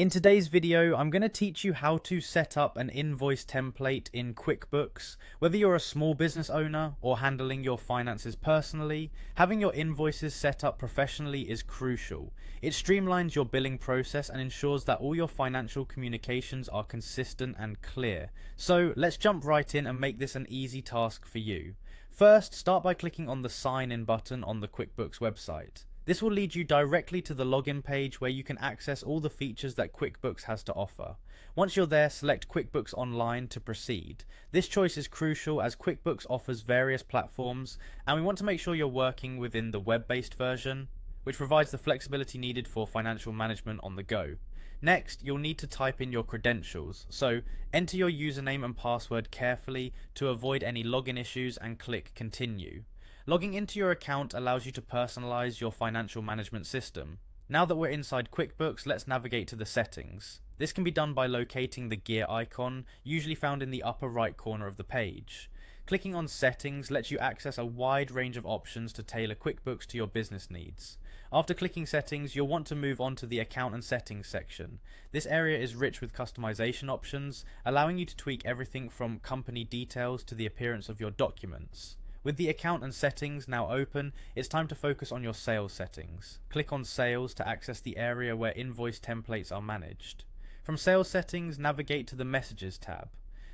In today's video, I'm going to teach you how to set up an invoice template in QuickBooks. Whether you're a small business owner or handling your finances personally, having your invoices set up professionally is crucial. It streamlines your billing process and ensures that all your financial communications are consistent and clear. So let's jump right in and make this an easy task for you. First, start by clicking on the Sign In button on the QuickBooks website. This will lead you directly to the login page where you can access all the features that QuickBooks has to offer. Once you're there, select QuickBooks Online to proceed. This choice is crucial as QuickBooks offers various platforms, and we want to make sure you're working within the web-based version, which provides the flexibility needed for financial management on the go. Next, you'll need to type in your credentials, so enter your username and password carefully to avoid any login issues and click Continue. Logging into your account allows you to personalize your financial management system. Now that we're inside QuickBooks, let's navigate to the settings. This can be done by locating the gear icon, usually found in the upper right corner of the page. Clicking on Settings lets you access a wide range of options to tailor QuickBooks to your business needs. After clicking Settings, you'll want to move on to the Account and Settings section. This area is rich with customization options, allowing you to tweak everything from company details to the appearance of your documents. With the account and settings now open, it's time to focus on your sales settings. Click on Sales to access the area where invoice templates are managed. From Sales Settings, navigate to the Messages tab.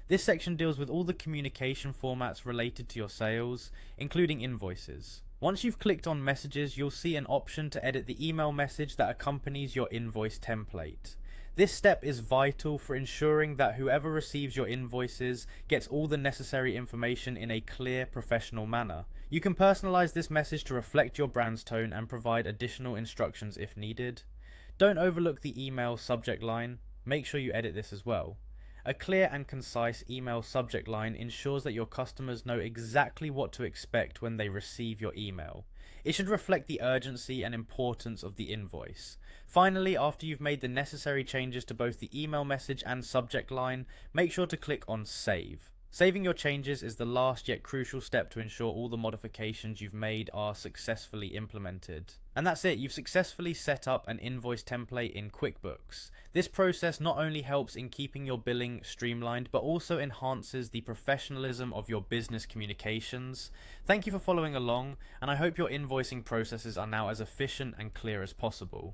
This section deals with all the communication formats related to your sales, including invoices. Once you've clicked on Messages, you'll see an option to edit the email message that accompanies your invoice template. This step is vital for ensuring that whoever receives your invoices gets all the necessary information in a clear, professional manner. You can personalize this message to reflect your brand's tone and provide additional instructions if needed. Don't overlook the email subject line. Make sure you edit this as well. A clear and concise email subject line ensures that your customers know exactly what to expect when they receive your email. It should reflect the urgency and importance of the invoice. Finally, after you've made the necessary changes to both the email message and subject line, make sure to click on Save. Saving your changes is the last yet crucial step to ensure all the modifications you've made are successfully implemented. And that's it, you've successfully set up an invoice template in QuickBooks. This process not only helps in keeping your billing streamlined, but also enhances the professionalism of your business communications. Thank you for following along, and I hope your invoicing processes are now as efficient and clear as possible.